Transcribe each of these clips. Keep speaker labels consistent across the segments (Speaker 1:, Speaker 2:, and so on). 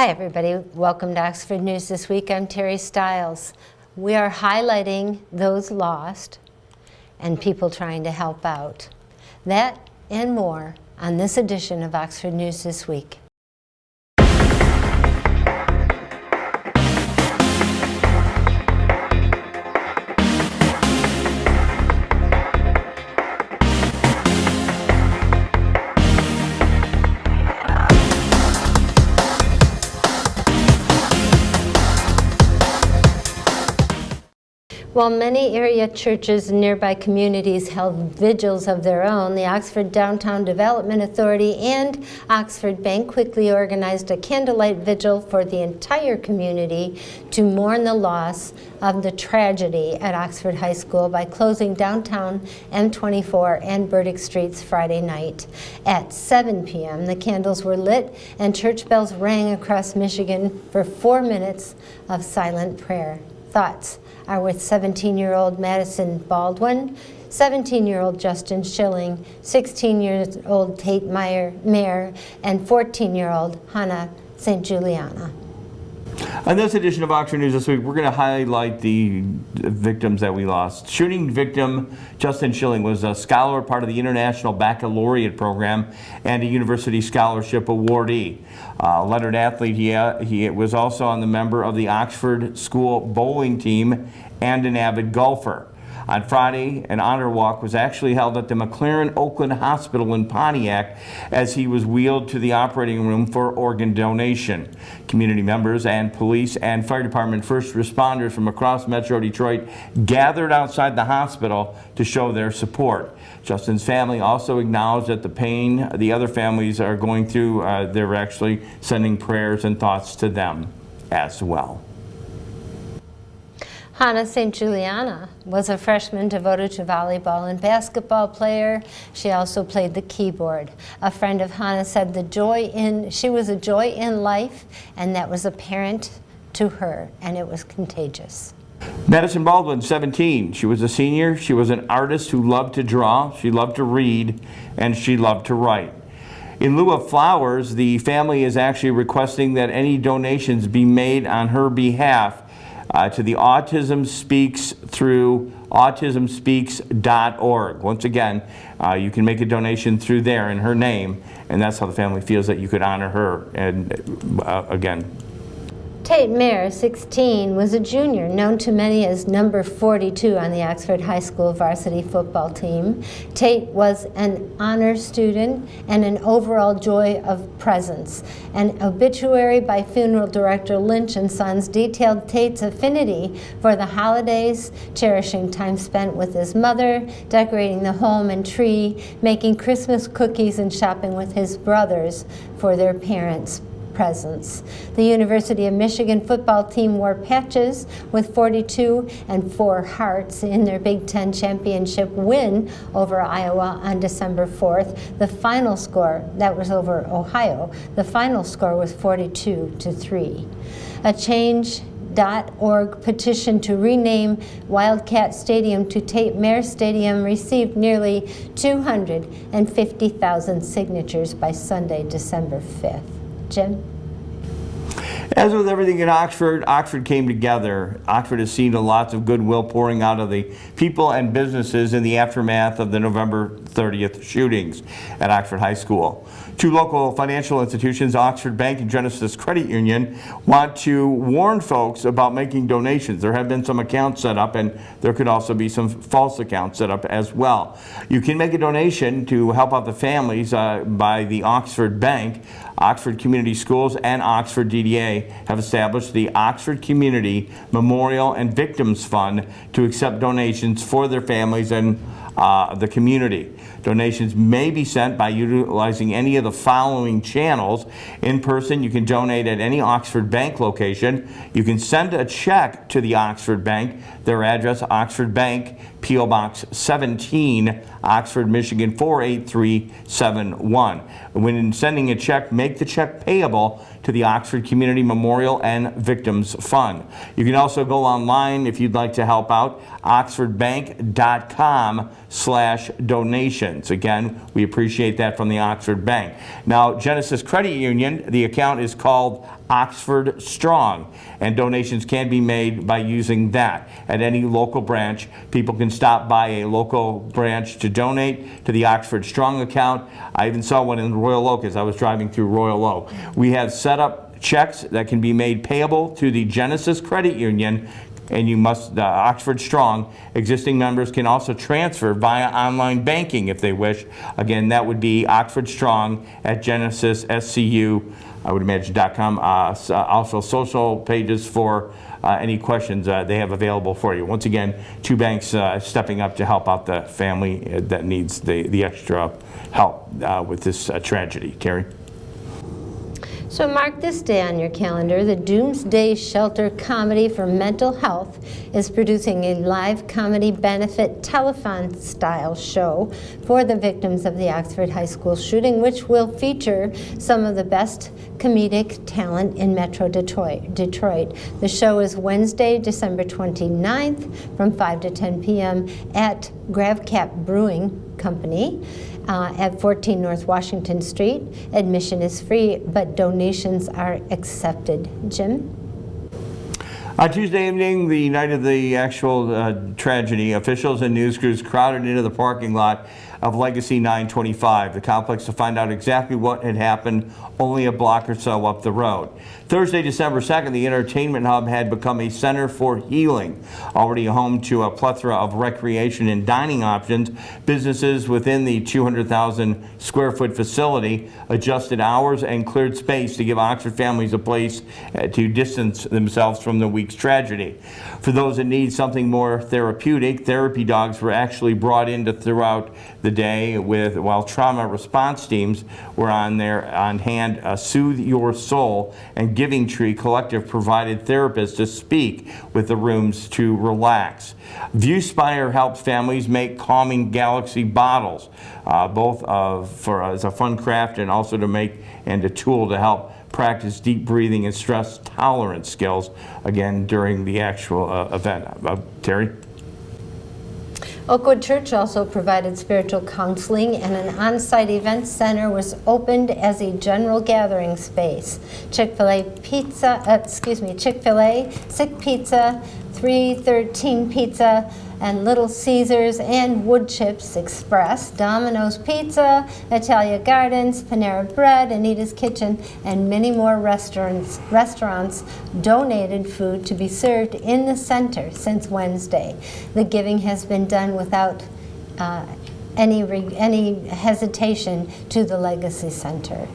Speaker 1: Hi everybody, welcome to Oxford News This Week. I'm Terry Stiles. We are highlighting those lost and people trying to help out. That and more on this edition of Oxford News This Week. While many area churches and nearby communities held vigils of their own, the Oxford Downtown Development Authority and Oxford Bank quickly organized a candlelight vigil for the entire community to mourn the loss of the tragedy at Oxford High School by closing downtown M24 and Burdick Streets Friday night. At 7 p.m., the candles were lit and church bells rang across Michigan for 4 minutes of silent prayer. Thoughts are with 17-year-old Madison Baldwin, 17-year-old Justin Schilling, 16-year-old Tate Mayer, and 14-year-old Hannah St. Juliana.
Speaker 2: On this edition of Oxford News This Week, we're going to highlight the victims that we lost. Shooting victim Justin Schilling was a scholar, part of the International Baccalaureate Program, and a University Scholarship awardee. Lettered athlete, he was also on the member of the Oxford School bowling team and an avid golfer. On Friday, an honor walk was actually held at the McLaren Oakland Hospital in Pontiac as he was wheeled to the operating room for organ donation. Community members and police and fire department first responders from across Metro Detroit gathered outside the hospital to show their support. Justin's family also acknowledged that the pain the other families are going through, they're actually sending prayers and thoughts to them as well.
Speaker 1: Hannah St. Juliana was a freshman devoted to volleyball and basketball player. She also played the keyboard. A friend of Hannah said she was a joy in life, and that was apparent to her, and it was contagious.
Speaker 2: Madison Baldwin, 17. She was a senior. She was an artist who loved to draw, she loved to read, and she loved to write. In lieu of flowers, the family is actually requesting that any donations be made on her behalf to the Autism Speaks through autismspeaks.org. Once again, you can make a donation through there in her name, and that's how the family feels that you could honor her. And again,
Speaker 1: Tate Mayer, 16, was a junior, known to many as number 42 on the Oxford High School varsity football team. Tate was an honor student and an overall joy of presence. An obituary by funeral director Lynch and Sons detailed Tate's affinity for the holidays, cherishing time spent with his mother, decorating the home and tree, making Christmas cookies, and shopping with his brothers for their parents' presence. The University of Michigan football team wore patches with 42 and 4 hearts in their Big Ten championship win over Iowa on December 4th. The final score, that was over Ohio, the final score was 42-3. A Change.org petition to rename Wildcat Stadium to Tate Mayer Stadium received nearly 250,000 signatures by Sunday, December 5th. Jim?
Speaker 2: As with everything in Oxford, Oxford came together. Oxford has seen lots of goodwill pouring out of the people and businesses in the aftermath of the November 30th shootings at Oxford High School. Two local financial institutions, Oxford Bank and Genesis Credit Union, want to warn folks about making donations. There have been some accounts set up, and there could also be some false accounts set up as well. You can make a donation to help out the families by the Oxford Bank. Oxford Community Schools and Oxford DDA have established the Oxford Community Memorial and Victims Fund to accept donations for their families and the community. Donations may be sent by utilizing any of the following channels. In person, you can donate at any Oxford Bank location. You can send a check to the Oxford Bank. Their address, Oxford Bank, P.O. Box 17, Oxford, Michigan 48371. When sending a check, make the check payable to the Oxford Community Memorial and Victims Fund. You can also go online if you'd like to help out, oxfordbank.com/donation. donations. Again, we appreciate that from the Oxford Bank. Now, Genesis Credit Union, the account is called Oxford Strong, and donations can be made by using that at any local branch. People can stop by a local branch to donate to the Oxford Strong account. I even saw one in Royal Oak as I was driving through Royal Oak. We have set up checks that can be made payable to the Genesis Credit Union, and you must, Oxford Strong. Existing members can also transfer via online banking if they wish. Again, that would be Oxford Strong at Genesis SCU, I would imagine .com. Also social pages for any questions they have available for you. Once again, two banks stepping up to help out the family that needs the extra help with this tragedy. Terry?
Speaker 1: So mark this day on your calendar. The Doomsday Shelter Comedy for Mental Health is producing a live comedy benefit telethon-style show for the victims of the Oxford High School shooting, which will feature some of the best comedic talent in Metro Detroit. The show is Wednesday, December 29th from 5 to 10 p.m. at Gravcap Brewing Company. At 14 North Washington Street. Admission is free, but donations are accepted. Jim?
Speaker 2: Tuesday evening, the night of the actual tragedy, officials and news crews crowded into the parking lot of Legacy 925, the complex, to find out exactly what had happened only a block or so up the road. Thursday, December 2nd, the entertainment hub had become a center for healing. Already home to a plethora of recreation and dining options, businesses within the 200,000 square foot facility adjusted hours and cleared space to give Oxford families a place to distance themselves from the week's tragedy. For those that need something more therapeutic, therapy dogs were actually brought in throughout the day, while trauma response teams were on hand. Soothe Your Soul and Giving Tree Collective provided therapists to speak with the rooms to relax. ViewSpire helps families make calming Galaxy bottles, both as a fun craft and also to make and a tool to help practice deep breathing and stress tolerance skills, again, during the actual event. Terry?
Speaker 1: Oakwood Church also provided spiritual counseling, and an on-site event center was opened as a general gathering space. Chick-fil-A, Sick Pizza, 313 Pizza, and Little Caesars and Wood Chips Express, Domino's Pizza, Italia Gardens, Panera Bread, Anita's Kitchen, and many more restaurants donated food to be served in the center since Wednesday. The giving has been done without any hesitation to the Legacy Center.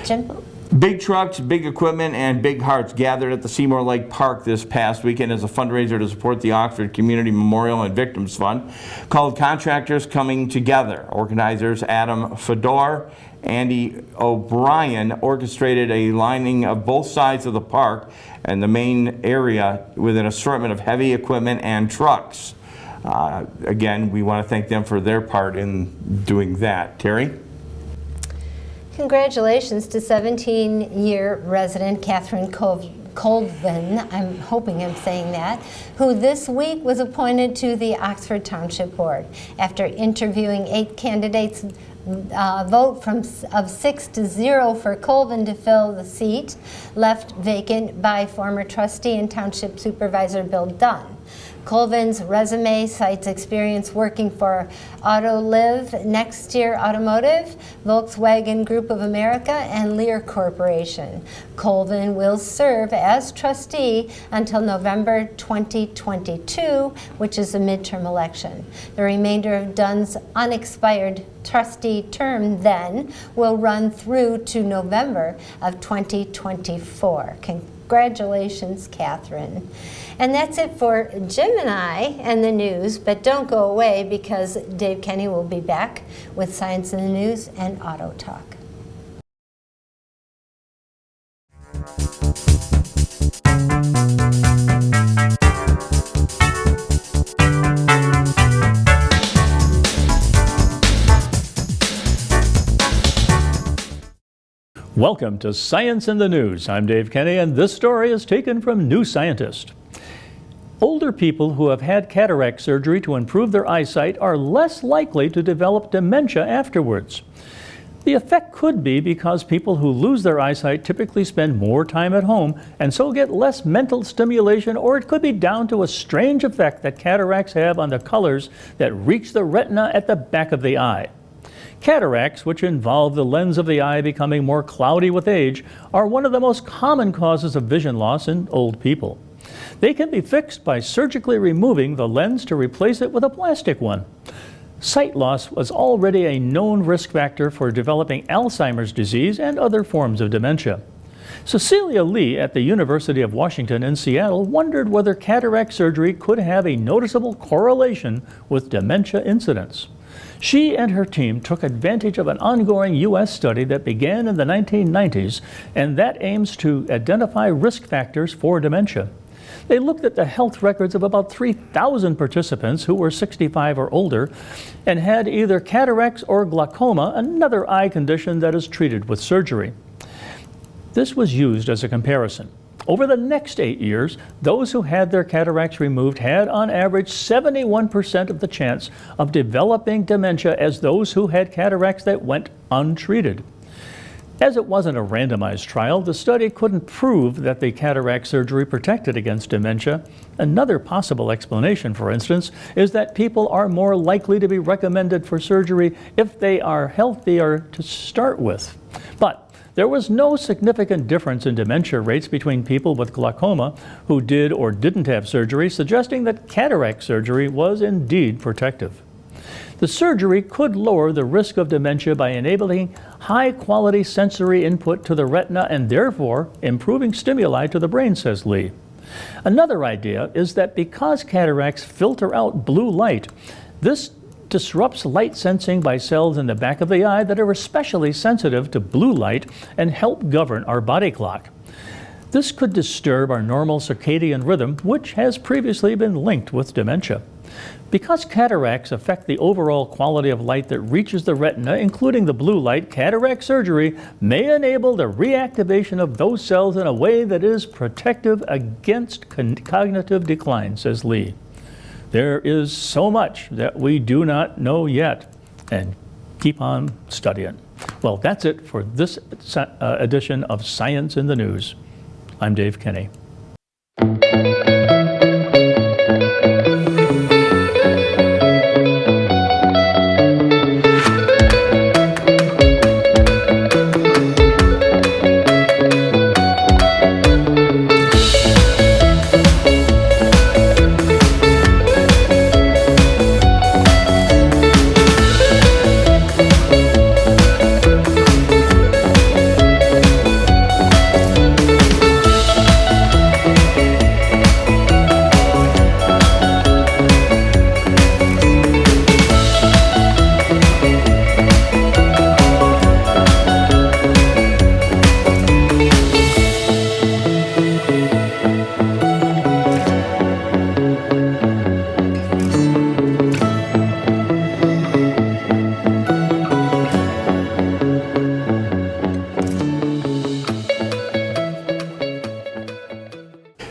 Speaker 1: Jim?
Speaker 2: Big trucks, big equipment, and big hearts gathered at the Seymour Lake Park this past weekend as a fundraiser to support the Oxford Community Memorial and Victims Fund called Contractors Coming Together. Organizers Adam Fedor, Andy O'Brien orchestrated a lining of both sides of the park and the main area with an assortment of heavy equipment and trucks. Again, we want to thank them for their part in doing that. Terry?
Speaker 1: Congratulations to 17-year resident Catherine Colvin, I'm hoping I'm saying that, who this week was appointed to the Oxford Township Board. After interviewing 8 candidates, vote of 6-0 for Colvin to fill the seat, left vacant by former trustee and Township Supervisor Bill Dunn. Colvin's resume cites experience working for Autoliv, Next Year Automotive, Volkswagen Group of America, and Lear Corporation. Colvin will serve as trustee until November 2022, which is a midterm election. The remainder of Dunn's unexpired trustee term then will run through to November of 2024. Congratulations, Catherine. And that's it for Jim and I and the news, but don't go away because Dave Kenny will be back with Science in the News and Auto Talk.
Speaker 3: Welcome to Science in the News. I'm Dave Kenny, and this story is taken from New Scientist. older people who have had cataract surgery to improve their eyesight are less likely to develop dementia afterwards. The effect could be because people who lose their eyesight typically spend more time at home and so get less mental stimulation, or it could be down to a strange effect that cataracts have on the colors that reach the retina at the back of the eye. Cataracts, which involve the lens of the eye becoming more cloudy with age, are one of the most common causes of vision loss in old people. They can be fixed by surgically removing the lens to replace it with a plastic one. Sight loss was already a known risk factor for developing Alzheimer's disease and other forms of dementia. Cecilia Lee at the University of Washington in Seattle wondered whether cataract surgery could have a noticeable correlation with dementia incidence. She and her team took advantage of an ongoing U.S. study that began in the 1990s and that aims to identify risk factors for dementia. They looked at the health records of about 3,000 participants who were 65 or older and had either cataracts or glaucoma, another eye condition that is treated with surgery. This was used as a comparison. Over the next 8 years, those who had their cataracts removed had on average 71% of the chance of developing dementia as those who had cataracts that went untreated. As it wasn't a randomized trial, the study couldn't prove that the cataract surgery protected against dementia. Another possible explanation, for instance, is that people are more likely to be recommended for surgery if they are healthier to start with. But there was no significant difference in dementia rates between people with glaucoma who did or didn't have surgery, suggesting that cataract surgery was indeed protective. The surgery could lower the risk of dementia by enabling high-quality sensory input to the retina and therefore improving stimuli to the brain, says Lee. Another idea is that because cataracts filter out blue light, this disrupts light sensing by cells in the back of the eye that are especially sensitive to blue light and help govern our body clock. This could disturb our normal circadian rhythm, which has previously been linked with dementia. Because cataracts affect the overall quality of light that reaches the retina, including the blue light, cataract surgery may enable the reactivation of those cells in a way that is protective against cognitive decline, says Lee. There is so much that we do not know yet, and keep on studying. Well, that's it for this edition of Science in the News. I'm Dave Kenny.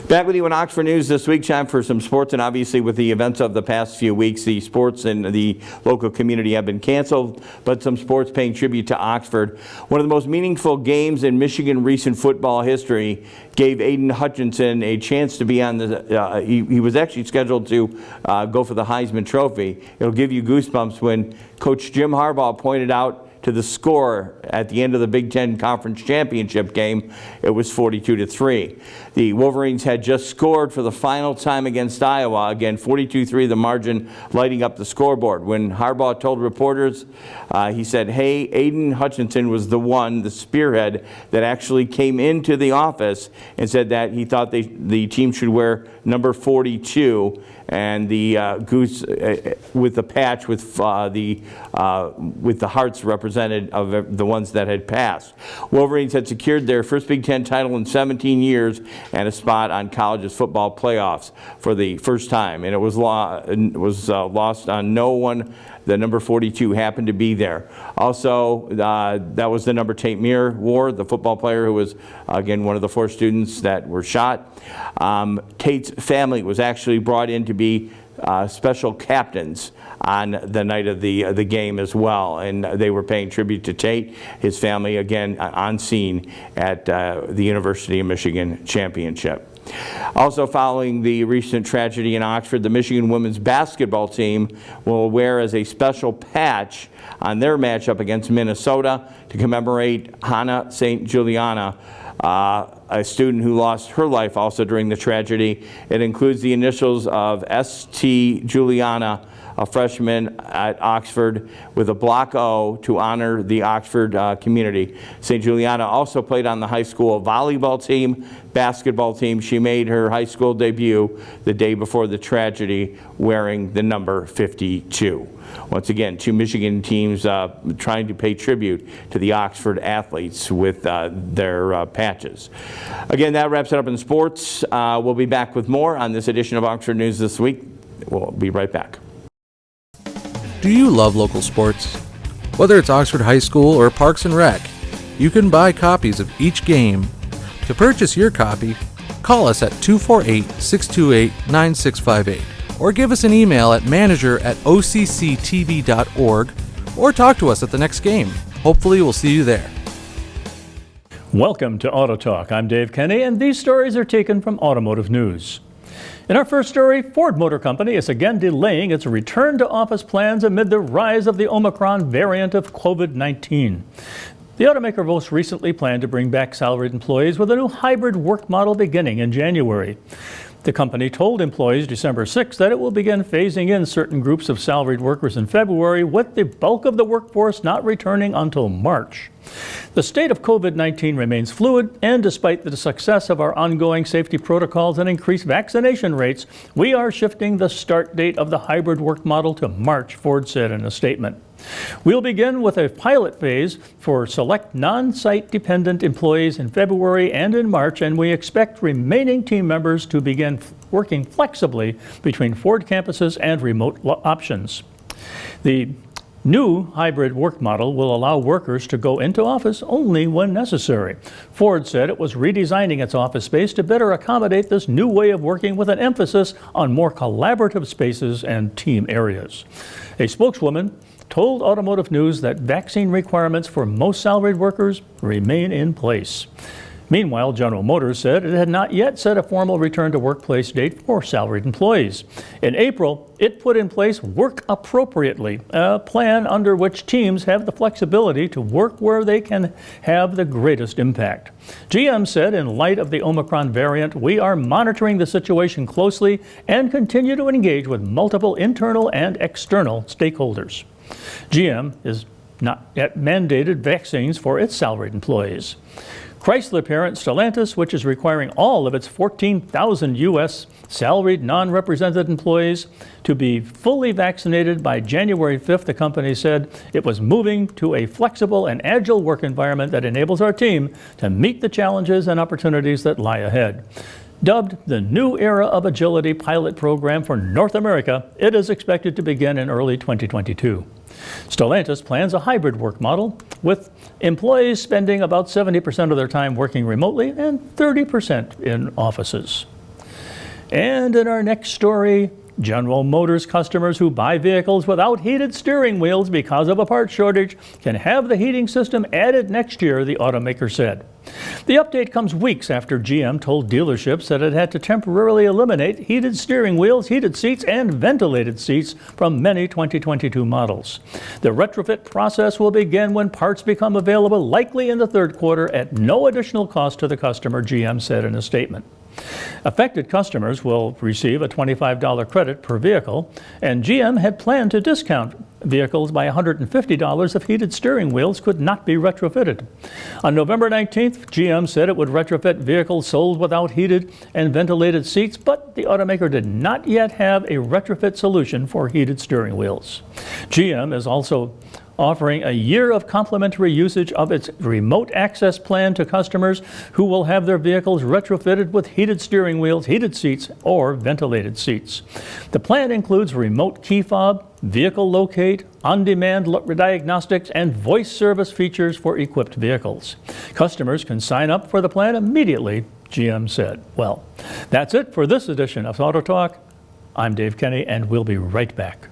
Speaker 2: Back with you in Oxford News this week, time for some sports, and obviously with the events of the past few weeks, the sports in the local community have been canceled, but some sports paying tribute to Oxford. One of the most meaningful games in Michigan recent football history gave Aiden Hutchinson a chance to be on the, he was actually scheduled to go for the Heisman Trophy. It'll give you goosebumps when Coach Jim Harbaugh pointed out to the score at the end of the Big Ten Conference Championship game. It was 42-3. The Wolverines had just scored for the final time against Iowa. Again, 42-3, the margin lighting up the scoreboard. When Harbaugh told reporters, he said, hey, Aiden Hutchinson was the one, the spearhead, that actually came into the office and said that he thought the team should wear number 42 and the goose with the patch with the hearts representing represented of the ones that had passed. Wolverines had secured their first Big Ten title in 17 years and a spot on college's football playoffs for the first time, and it was lost on no one. The number 42 happened to be there. Also, that was the number Tate Myre wore, the football player who was, again, one of the 4 students that were shot. Tate's family was actually brought in to be special captains on the night of the game as well, and they were paying tribute to Tate, his family, again, on scene at the University of Michigan championship. Also, following the recent tragedy in Oxford, the Michigan women's basketball team will wear as a special patch on their matchup against Minnesota to commemorate Hannah St. Juliana, a student who lost her life also during the tragedy. It includes the initials of St. Juliana, a freshman at Oxford, with a block O to honor the Oxford community. St. Juliana also played on the high school volleyball team, basketball team. She made her high school debut the day before the tragedy, wearing the number 52. Once again, 2 Michigan teams trying to pay tribute to the Oxford athletes with their patches. Again, that wraps it up in sports. We'll be back with more on this edition of Oxford News This Week. We'll be right back.
Speaker 4: Do you love local sports? Whether it's Oxford High School or Parks and Rec, you can buy copies of each game. To purchase your copy, call us at 248-628-9658 or give us an email at manager@occtv.org or talk to us at the next game. Hopefully we'll see you there.
Speaker 3: Welcome to Auto Talk. I'm Dave Kenny, and these stories are taken from Automotive News. In our first story, Ford Motor Company is again delaying its return to office plans amid the rise of the Omicron variant of COVID-19. The automaker most recently planned to bring back salaried employees with a new hybrid work model beginning in January. The company told employees December 6 that it will begin phasing in certain groups of salaried workers in February, with the bulk of the workforce not returning until March. The state of COVID-19 remains fluid, and despite the success of our ongoing safety protocols and increased vaccination rates, we are shifting the start date of the hybrid work model to March, Ford said in a statement. We'll begin with a pilot phase for select non-site dependent employees in February and in March, and we expect remaining team members to begin working flexibly between Ford campuses and remote options. The new hybrid work model will allow workers to go into office only when necessary. Ford said it was redesigning its office space to better accommodate this new way of working, with an emphasis on more collaborative spaces and team areas. A spokeswoman told Automotive News that vaccine requirements for most salaried workers remain in place. Meanwhile, General Motors said it had not yet set a formal return to workplace date for salaried employees. In April, it put in place Work Appropriately, a plan under which teams have the flexibility to work where they can have the greatest impact. GM said, in light of the Omicron variant, we are monitoring the situation closely and continue to engage with multiple internal and external stakeholders. GM is not yet mandated vaccines for its salaried employees. Chrysler parent Stellantis, which is requiring all of its 14,000 U.S. salaried non-represented employees to be fully vaccinated by January 5th, the company said it was moving to a flexible and agile work environment that enables our team to meet the challenges and opportunities that lie ahead. Dubbed the New Era of Agility pilot program for North America, it is expected to begin in early 2022. Stellantis plans a hybrid work model, with employees spending about 70% of their time working remotely and 30% in offices. And in our next story, General Motors customers who buy vehicles without heated steering wheels because of a part shortage can have the heating system added next year, the automaker said. The update comes weeks after GM told dealerships that it had to temporarily eliminate heated steering wheels, heated seats, and ventilated seats from many 2022 models. The retrofit process will begin when parts become available, likely in the third quarter, at no additional cost to the customer, GM said in a statement. Affected customers will receive a $25 credit per vehicle, and GM had planned to discount vehicles by $150 if heated steering wheels could not be retrofitted. On November 19th, GM said it would retrofit vehicles sold without heated and ventilated seats, but the automaker did not yet have a retrofit solution for heated steering wheels. GM is also offering a year of complimentary usage of its remote access plan to customers who will have their vehicles retrofitted with heated steering wheels, heated seats, or ventilated seats. The plan includes remote key fob, vehicle locate, on-demand diagnostics, and voice service features for equipped vehicles. Customers can sign up for the plan immediately, GM said. Well, that's it for this edition of Auto Talk. I'm Dave Kenny, and we'll be right back.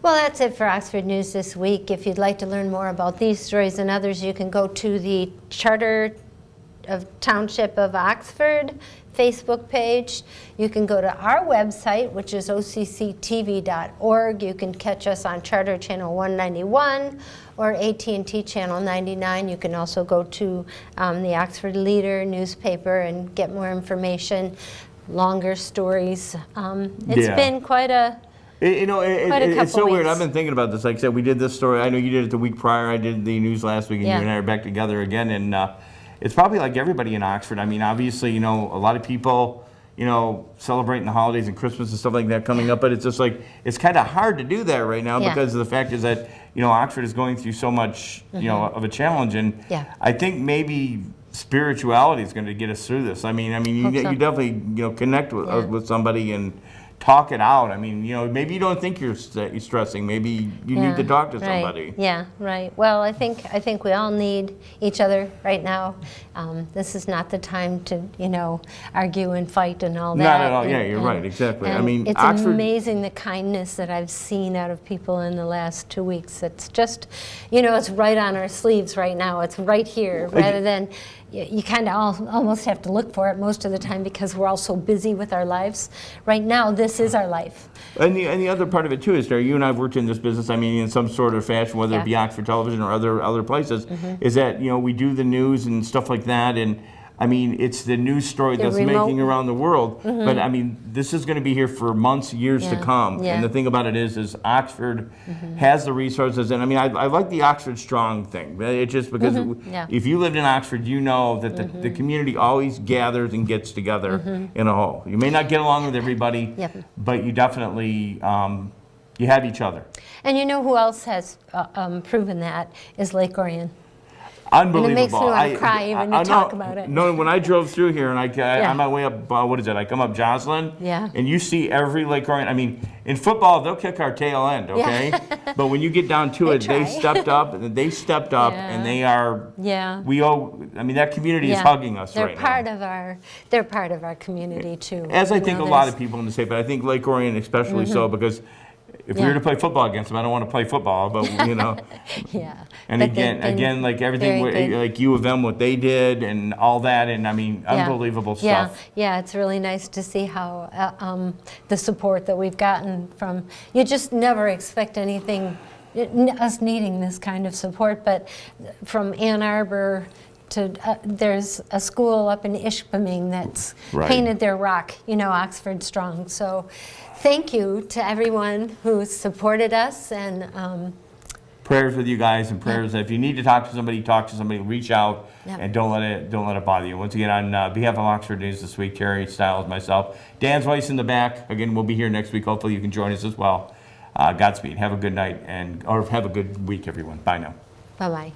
Speaker 1: Well, that's it for Oxford News this week. If you'd like to learn more about these stories and others, you can go to the Charter of Township of Oxford Facebook page. You can go to our website, which is occtv.org. You can catch us on Charter Channel 191 or AT&T Channel 99. You can also go to the Oxford Leader newspaper and get more information, longer stories. It's been quite a
Speaker 2: It's so weird.
Speaker 1: weeks.
Speaker 2: I've been thinking about this. Like I said, we did this story. I know you did it the week prior. I did the news last week, and
Speaker 1: Yeah.
Speaker 2: you and I are back together again. And it's probably like everybody in Oxford. I mean, obviously, a lot of people, celebrating the holidays and Christmas and stuff like that coming up. But it's just like, it's kind of hard to do that right now
Speaker 1: Yeah.
Speaker 2: because of the fact is that, Oxford is going through so much, of a challenge. And
Speaker 1: Yeah.
Speaker 2: I think maybe spirituality is going to get us through this. I mean, you,
Speaker 1: Hope so.
Speaker 2: you definitely, connect with,
Speaker 1: Yeah.
Speaker 2: with somebody and talk it out. I mean, maybe you don't think you're stressing. Maybe you need to talk to
Speaker 1: right.
Speaker 2: somebody.
Speaker 1: Yeah, right. Well, I think we all need each other right now. This is not the time to, argue and fight and all that.
Speaker 2: Not at all.
Speaker 1: And-
Speaker 2: Yeah, you're right. Exactly. I
Speaker 1: and
Speaker 2: mean,
Speaker 1: it's
Speaker 2: Oxford.
Speaker 1: amazing the kindness that I've seen out of people in the last 2 weeks. It's just, it's right on our sleeves right now. It's right here, rather than you kind of almost have to look for it most of the time because we're all so busy with our lives. Right now, this is our life.
Speaker 2: And the other part of it too is, Terry, you and I have worked in this business. I mean, in some sort of fashion, whether it be
Speaker 1: Yeah.
Speaker 2: Oxford Television or other places, is that we do the news and stuff like that, and I mean, it's the news story
Speaker 1: The
Speaker 2: that's
Speaker 1: remote-
Speaker 2: making around the world. But I mean, this is going to be here for months, years to
Speaker 1: Yeah.
Speaker 2: come.
Speaker 1: Yeah.
Speaker 2: And the thing about it is Oxford has the resources. And I mean, I like the Oxford Strong thing. It's just because
Speaker 1: Yeah.
Speaker 2: if you lived in Oxford, you know that the community always gathers and gets together in a whole. You may not get along with everybody,
Speaker 1: Yep.
Speaker 2: but you definitely you have each other.
Speaker 1: And you know who else has proven that is Lake Orion.
Speaker 2: Unbelievable.
Speaker 1: And it makes me want to cry even to talk about it.
Speaker 2: No, when I drove through here and
Speaker 1: Yeah.
Speaker 2: on my way up, what is it? I come up Joslyn,
Speaker 1: Yeah.
Speaker 2: and you see every Lake Orion. I mean, in football, they'll kick our tail end, okay? But when you get down to it, they
Speaker 1: try.
Speaker 2: stepped up, and
Speaker 1: Yeah.
Speaker 2: they are.
Speaker 1: Yeah.
Speaker 2: I mean, that community is hugging us
Speaker 1: They're
Speaker 2: right
Speaker 1: part
Speaker 2: now.
Speaker 1: of our. They're part of our community too.
Speaker 2: As I
Speaker 1: You
Speaker 2: think
Speaker 1: know,
Speaker 2: a lot
Speaker 1: there's-
Speaker 2: of people in the state, but I think Lake Orion especially so because. If we
Speaker 1: Yeah.
Speaker 2: were to play football against them, I don't want to play football, but
Speaker 1: Yeah.
Speaker 2: And
Speaker 1: But they've been
Speaker 2: again, like everything,
Speaker 1: very good.
Speaker 2: like U of M, what they did, and all that, and I mean,
Speaker 1: Yeah.
Speaker 2: unbelievable
Speaker 1: Yeah,
Speaker 2: stuff.
Speaker 1: yeah, it's really nice to see how the support that we've gotten from. You just never expect anything, us needing this kind of support, but from Ann Arbor to there's a school up in Ishpeming that's
Speaker 2: Right.
Speaker 1: painted their rock, Oxford Strong. So, thank you to everyone who supported us and.
Speaker 2: Prayers with you guys, and prayers. If you need to talk to somebody, reach out,
Speaker 1: Yeah.
Speaker 2: and don't let it bother you. Once again, on behalf of Oxford News this week, Terry Stiles, myself, Dan's Weiss in the back. Again, we'll be here next week. Hopefully, you can join us as well. Godspeed. Have a good night or have a good week, everyone. Bye now.
Speaker 1: Bye bye.